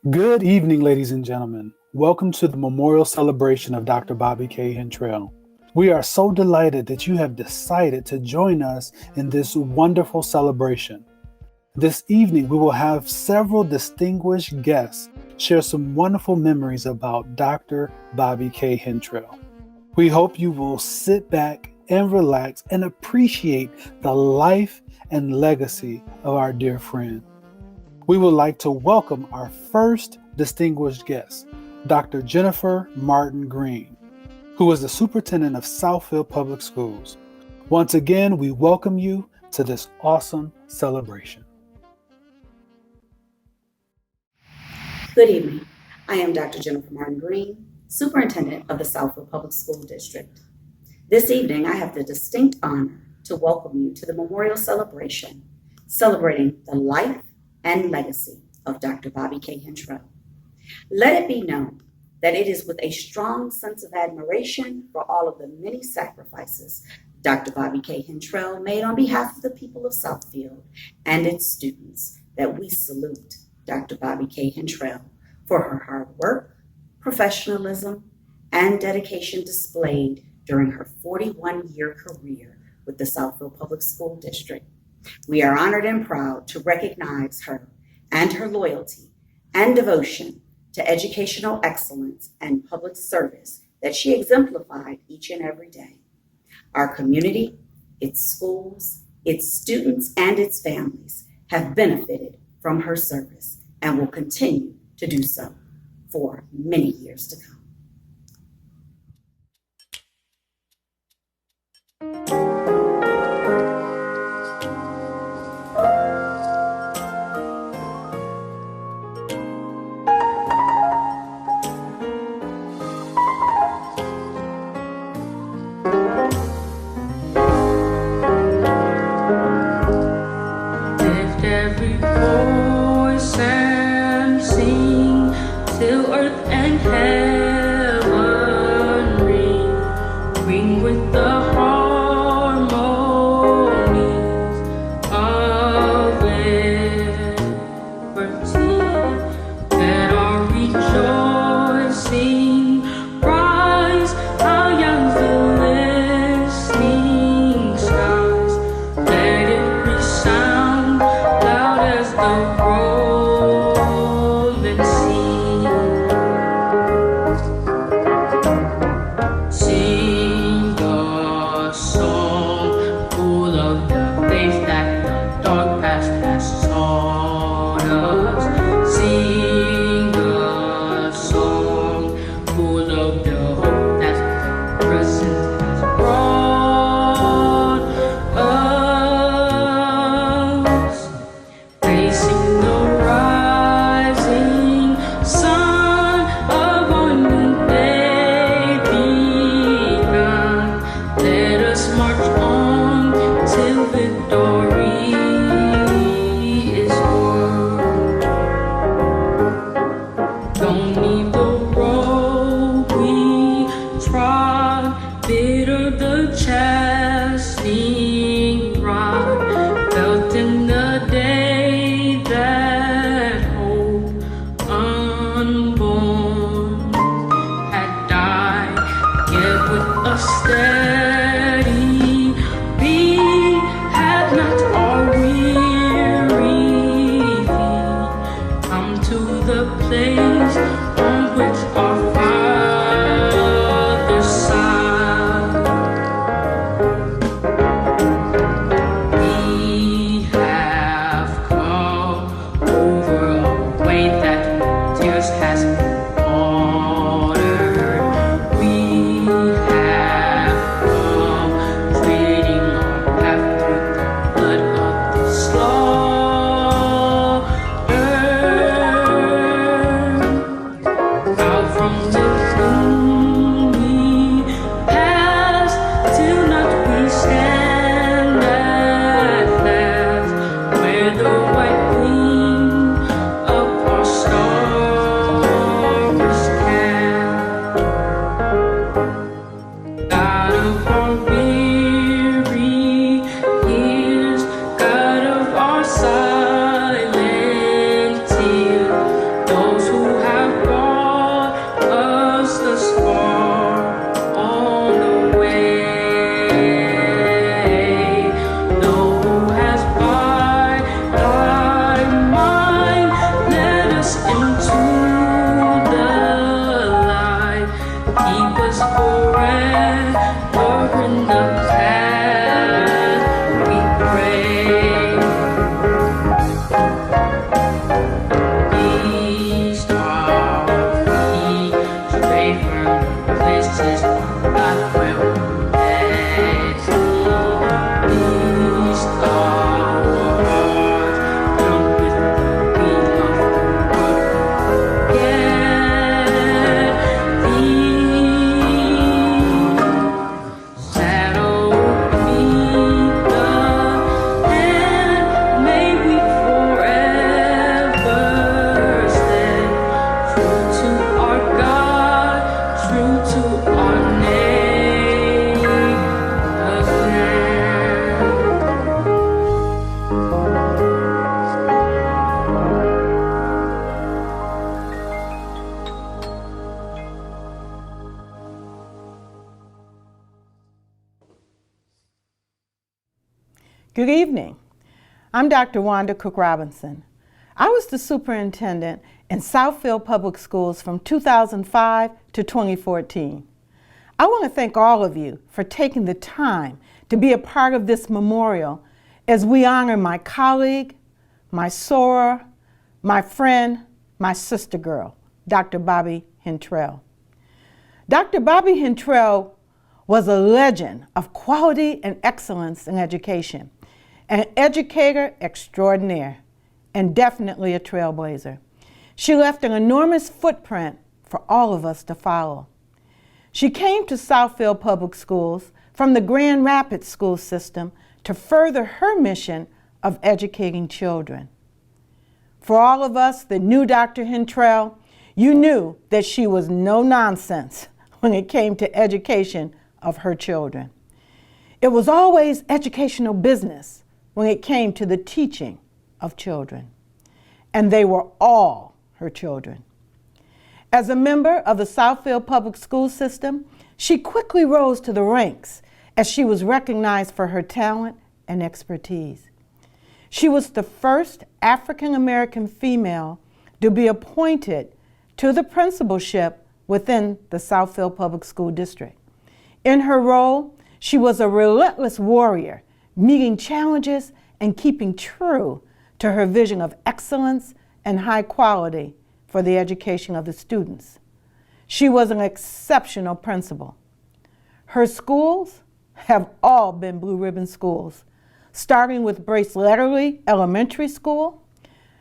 Good evening, ladies and gentlemen. Welcome to the memorial celebration of Dr. Bobbie K. Hentrel. We are so delighted that you have decided to join us in this wonderful celebration. This evening, we will have several distinguished guests share some wonderful memories about Dr. Bobbie K. Hentrel. We hope you will sit back and relax and appreciate the life and legacy of our dear friend. We would like to welcome our first distinguished guest, Dr. Jennifer Martin Green, who is the superintendent of Southfield Public Schools. Once again, we welcome you to this awesome celebration. Good evening. I am Dr. Jennifer Martin Green, Superintendent of the Southfield Public School District. This evening, I have the distinct honor to welcome you to the memorial celebration celebrating the life and legacy of Dr. Bobbie K. Hentrel. Let it be known that it is with a strong sense of admiration for all of the many sacrifices Dr. Bobbie K. Hentrel made on behalf of the people of Southfield and its students that we salute Dr. Bobbie K. Hentrel for her hard work, professionalism, and dedication displayed during her 41-year career with the Southfield Public School District. We are honored and proud to recognize her and her loyalty and devotion to educational excellence and public service that she exemplified each and every day. Our community, its schools, its students, and its families have benefited from her service and will continue to do so for many years to come. Good evening. I'm Dr. Wanda Cook-Robinson. I was the superintendent in Southfield Public Schools from 2005 to 2014. I want to thank all of you for taking the time to be a part of this memorial as we honor my colleague, my soror, my friend, my sister girl, Dr. Bobbie Hentrel. Dr. Bobbie Hentrel was a legend of quality and excellence in education, an educator extraordinaire, and definitely a trailblazer. She left an enormous footprint for all of us to follow. She came to Southfield Public Schools from the Grand Rapids school system to further her mission of educating children. For all of us that knew Dr. Hentrel, you knew that she was no nonsense when it came to education of her children. It was always educational business when it came to the teaching of children, and they were all her children. As a member of the Southfield Public School System, she quickly rose to the ranks as she was recognized for her talent and expertise. She was the first African American female to be appointed to the principalship within the Southfield Public School District. In her role, she was a relentless warrior, meeting challenges and keeping true to her vision of excellence and high quality for the education of the students. She was an exceptional principal. Her schools have all been Blue Ribbon schools, starting with Brace Letterly Elementary School.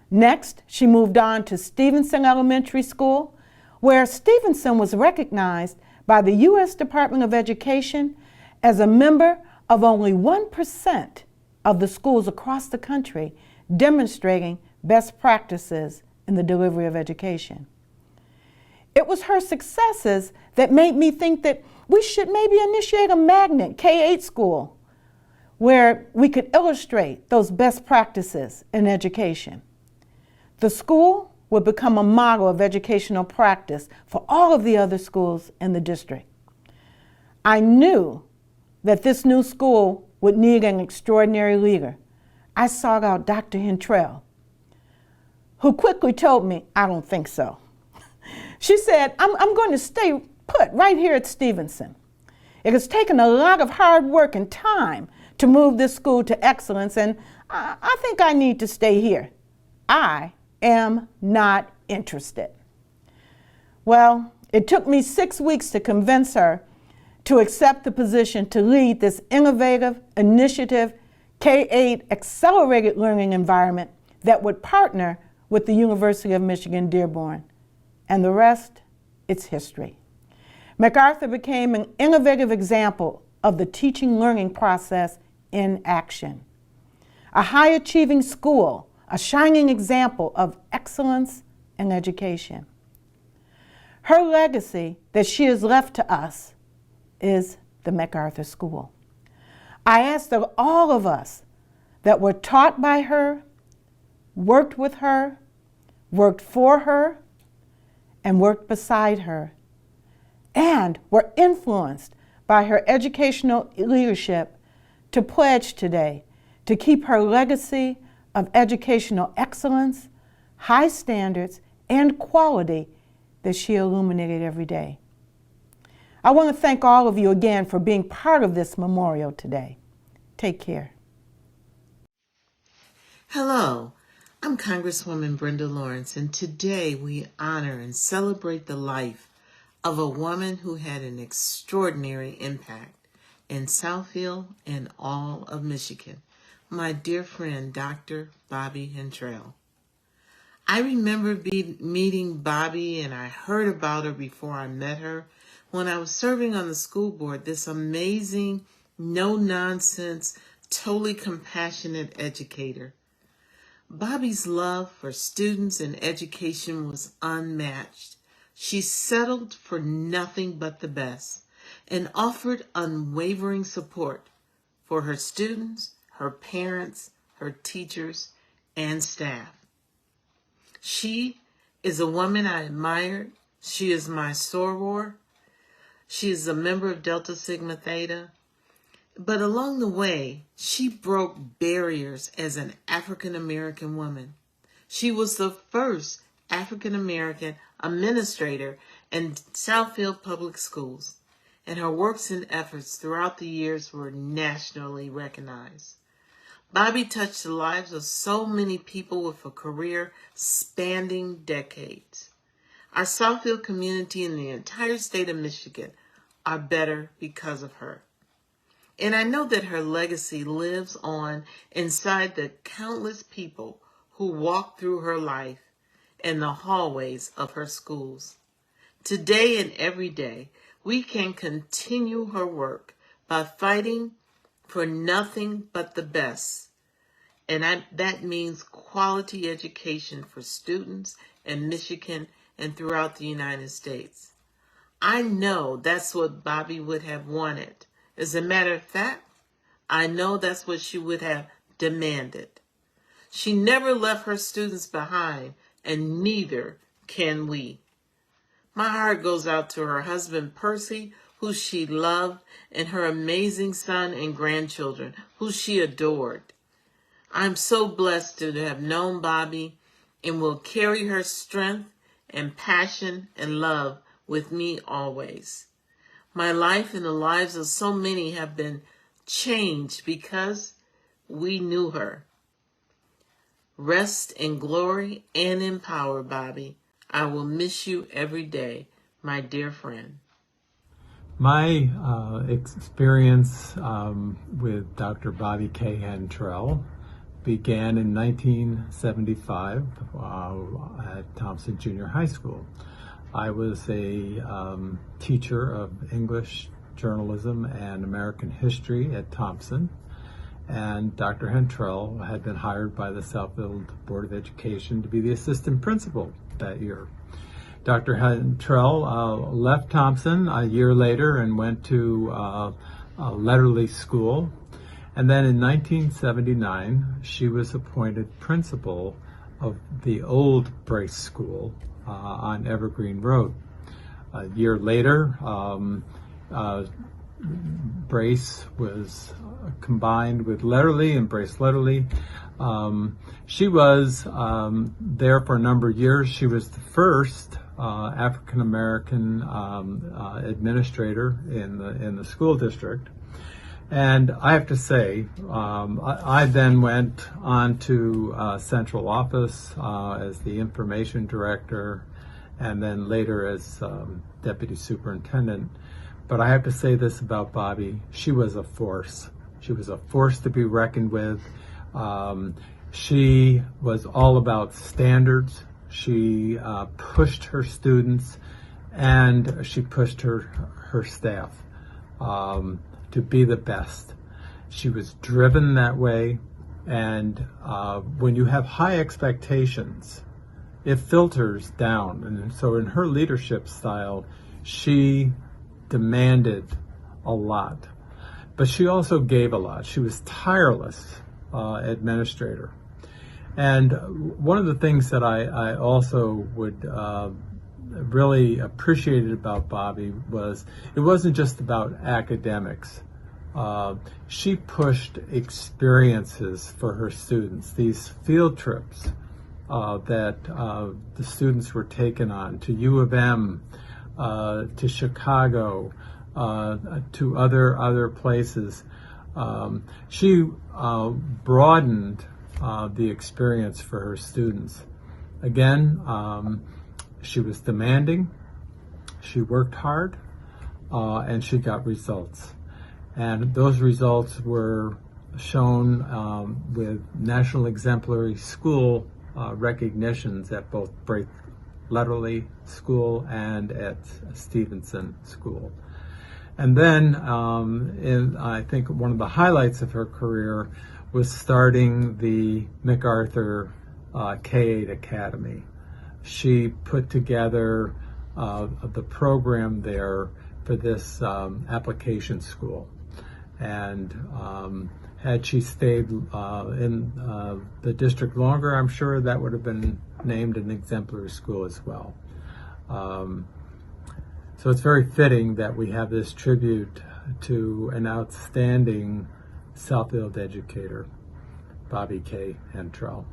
Next, she moved on to Stevenson Elementary School, where Stevenson was recognized by the U.S. Department of Education as a member of only 1% of the schools across the country demonstrating best practices in the delivery of education. It was her successes that made me think that we should maybe initiate a magnet K-8 school where we could illustrate those best practices in education. The school would become a model of educational practice for all of the other schools in the district. I knew that this new school would need an extraordinary leader. I sought out Dr. Hentrel, who quickly told me, I don't think so. She said, I'm going to stay put right here at Stevenson. It has taken a lot of hard work and time to move this school to excellence, and I think I need to stay here. I am not interested. Well, it took me 6 weeks to convince her to accept the position to lead this innovative initiative K-8 accelerated learning environment that would partner with the University of Michigan Dearborn. And the rest, it's history. MacArthur became an innovative example of the teaching learning process in action. A high-achieving school, a shining example of excellence in education. Her legacy that she has left to us is the MacArthur School. I ask that all of us that were taught by her, worked with her, worked for her, and worked beside her, and were influenced by her educational leadership to pledge today to keep her legacy of educational excellence, high standards, and quality that she illuminated every day. I want to thank all of you again for being part of this memorial today. Take care. Hello, I'm Congresswoman Brenda Lawrence, and today we honor and celebrate the life of a woman who had an extraordinary impact in Southfield and all of Michigan, my dear friend, Dr. Bobbie Hentrel. I remember meeting Bobbie, and I heard about her before I met her when I was serving on the school board, this amazing, no-nonsense, totally compassionate educator. Bobbie's love for students and education was unmatched. She settled for nothing but the best and offered unwavering support for her students, her parents, her teachers, and staff. She is a woman I admired. She is my soror. She is a member of Delta Sigma Theta. But along the way, she broke barriers as an African American woman. She was the first African American administrator in Southfield Public Schools, and her works and efforts throughout the years were nationally recognized. Bobbie touched the lives of so many people with a career spanning decades. Our Southfield community and the entire state of Michigan are better because of her. And I know that her legacy lives on inside the countless people who walk through her life and the hallways of her schools. Today and every day, we can continue her work by fighting for nothing but the best. And that means quality education for students in Michigan and throughout the United States. I know that's what Bobbie would have wanted. As a matter of fact, I know that's what she would have demanded. She never left her students behind, and neither can we. My heart goes out to her husband, Percy, who she loved, and her amazing son and grandchildren, who she adored. I'm so blessed to have known Bobbie and will carry her strength and passion and love with me always. My life and the lives of so many have been changed because we knew her. Rest in glory and in power, Bobbie. I will miss you every day, my dear friend. My experience with Dr. Bobbie K. Hentrel began in 1975 at Thompson Junior High School. I was a teacher of English, journalism, and American history at Thompson, and Dr. Hentrel had been hired by the Southfield Board of Education to be the assistant principal that year. Dr. Hentrel left Thompson a year later and went to Letterly School, and then in 1979 she was appointed principal of the old Brace School on Evergreen Road. A year later, Brace was combined with Letterly and Brace Letterly. She was there for a number of years. She was the first African American administrator in the school district. And I have to say, I then went on to central office as the information director, and then later as deputy superintendent. But I have to say this about Bobbie: she was a force. She was a force to be reckoned with. She was all about standards. She pushed her students, and she pushed her staff to be the best. She was driven that way, and when you have high expectations, it filters down. And so in her leadership style, she demanded a lot, but she also gave a lot. She was tireless administrator. And one of the things that I also would really appreciated about Bobbie was it wasn't just about academics. She pushed experiences for her students, these field trips that the students were taken on to U of M, to Chicago, to other places. She broadened the experience for her students. Again, she was demanding, she worked hard, and she got results. And those results were shown with National Exemplary School recognitions at both Brace Letterly School and at Stevenson School. And then I think one of the highlights of her career was starting the MacArthur K-8 Academy. She put together the program there for this application school. And had she stayed in the district longer, I'm sure that would have been named an exemplary school as well. So it's very fitting that we have this tribute to an outstanding Southfield educator, Bobbie K. Hentrel.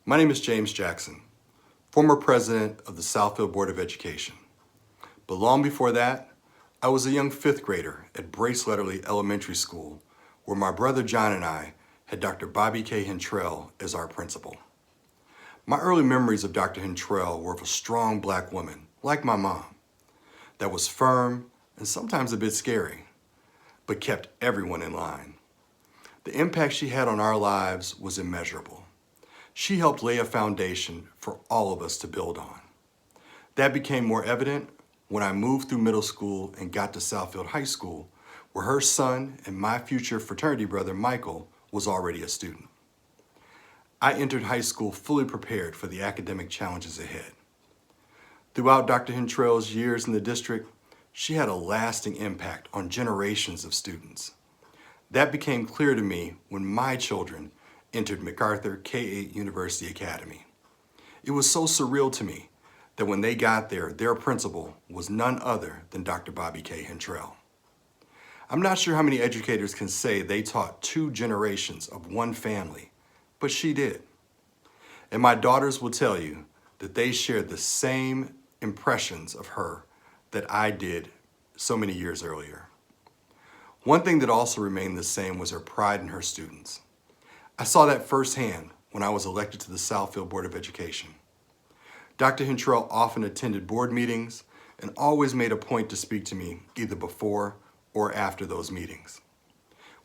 My name is James Jackson, former president of the Southfield Board of Education. But long before that, I was a young fifth grader at Brace Letterly Elementary School, where my brother John and I had Dr. Bobbie K. Hentrel as our principal. My early memories of Dr. Hentrel were of a strong Black woman, like my mom, that was firm and sometimes a bit scary, but kept everyone in line. The impact she had on our lives was immeasurable. She helped lay a foundation for all of us to build on. That became more evident when I moved through middle school and got to Southfield High School, where her son and my future fraternity brother, Michael, was already a student. I entered high school fully prepared for the academic challenges ahead. Throughout Dr. Hentrel's years in the district, she had a lasting impact on generations of students. That became clear to me when my children entered MacArthur K-8 University Academy. It was so surreal to me that when they got there, their principal was none other than Dr. Bobbie K. Hentrel. I'm not sure how many educators can say they taught 2 generations of one family, but she did. And my daughters will tell you that they shared the same impressions of her that I did so many years earlier. One thing that also remained the same was her pride in her students. I saw that firsthand when I was elected to the Southfield Board of Education. Dr. Hentrel often attended board meetings and always made a point to speak to me either before or after those meetings.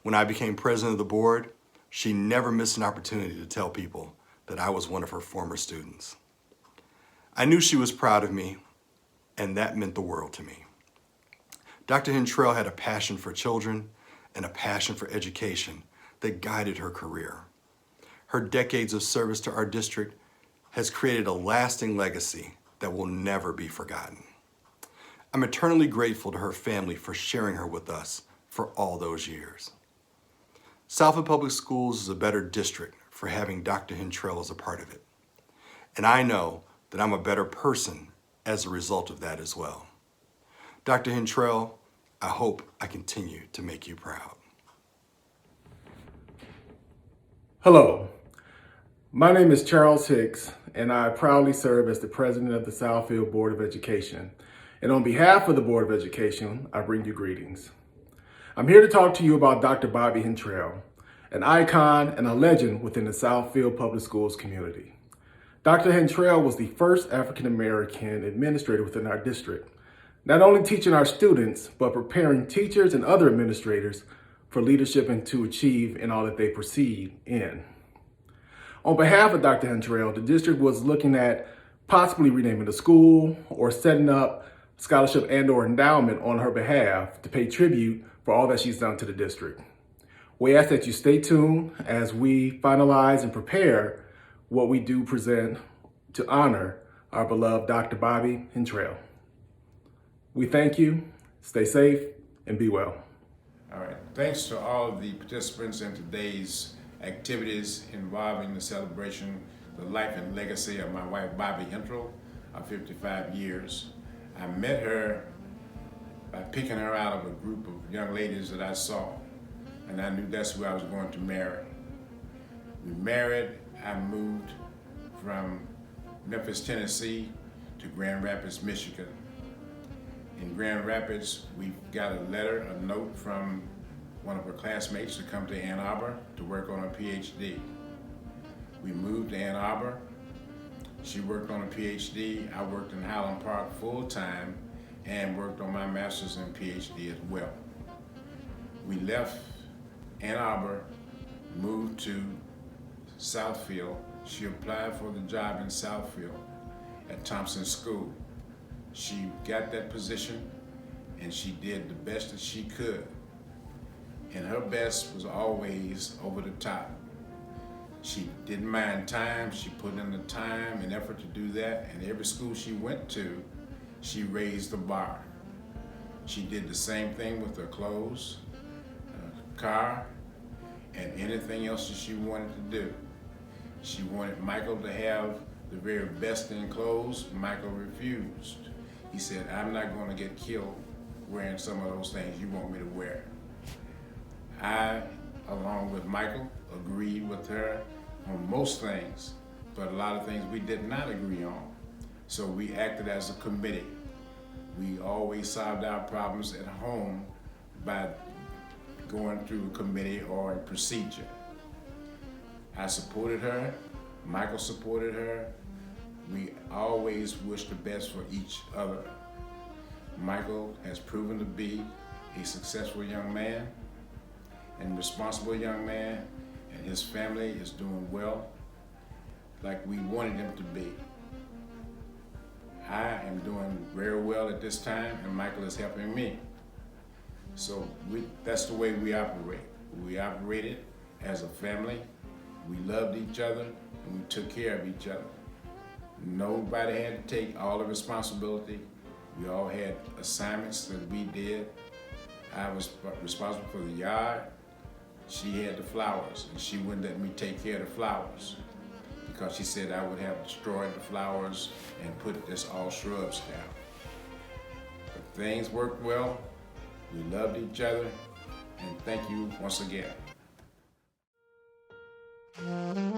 When I became president of the board, she never missed an opportunity to tell people that I was one of her former students. I knew she was proud of me, and that meant the world to me. Dr. Hentrel had a passion for children and a passion for education that guided her career. Her decades of service to our district has created a lasting legacy that will never be forgotten. I'm eternally grateful to her family for sharing her with us for all those years. Southfield Public Schools is a better district for having Dr. Hentrel as a part of it. And I know that I'm a better person as a result of that as well. Dr. Hentrel, I hope I continue to make you proud. Hello, my name is Charles Hicks, and I proudly serve as the president of the Southfield Board of Education. And on behalf of the Board of Education, I bring you greetings. I'm here to talk to you about Dr. Bobbie Hentrel, an icon and a legend within the Southfield Public Schools community. Dr. Hentrel was the first African-American administrator within our district, not only teaching our students, but preparing teachers and other administrators for leadership and to achieve in all that they proceed in. On behalf of Dr. Hentrel, the district was looking at possibly renaming the school or setting up scholarship and or endowment on her behalf to pay tribute for all that she's done to the district. We ask that you stay tuned as we finalize and prepare what we do present to honor our beloved Dr. Bobbie Hentrel. We thank you, stay safe, and be well. All right, thanks to all of the participants in today's activities involving the celebration, the life and legacy of my wife, Bobbie Hentrel, of 55 years. I met her by picking her out of a group of young ladies that I saw, and I knew that's who I was going to marry. We married. I moved from Memphis, Tennessee to Grand Rapids, Michigan. In Grand Rapids, we got a note from one of her classmates to come to Ann Arbor to work on a PhD. We moved to Ann Arbor. She worked on a PhD. I worked in Highland Park full-time and worked on my master's and PhD as well. We left Ann Arbor, moved to Southfield. She applied for the job in Southfield at Thompson School. She got that position and she did the best that she could. And her best was always over the top. She didn't mind time. She put in the time and effort to do that. And every school she went to, she raised the bar. She did the same thing with her clothes, car, and anything else that she wanted to do. She wanted Michael to have the very best in clothes. Michael refused. He said, I'm not going to get killed wearing some of those things you want me to wear. I, along with Michael, agreed with her on most things, but a lot of things we did not agree on. So we acted as a committee. We always solved our problems at home by going through a committee or a procedure. I supported her Michael supported her. We always wish the best for each other. Michael has proven to be a successful young man and responsible young man, and his family is doing well like we wanted them to be. I am doing very well at this time, and Michael is helping me. So that's the way we operate. We operated as a family. We loved each other, and we took care of each other. Nobody had to take all the responsibility. We all had assignments that we did. I was responsible for the yard. She had the flowers, and she wouldn't let me take care of the flowers because she said I would have destroyed the flowers and put this all shrubs down. But things worked well. We loved each other, and thank you once again. Mm-hmm.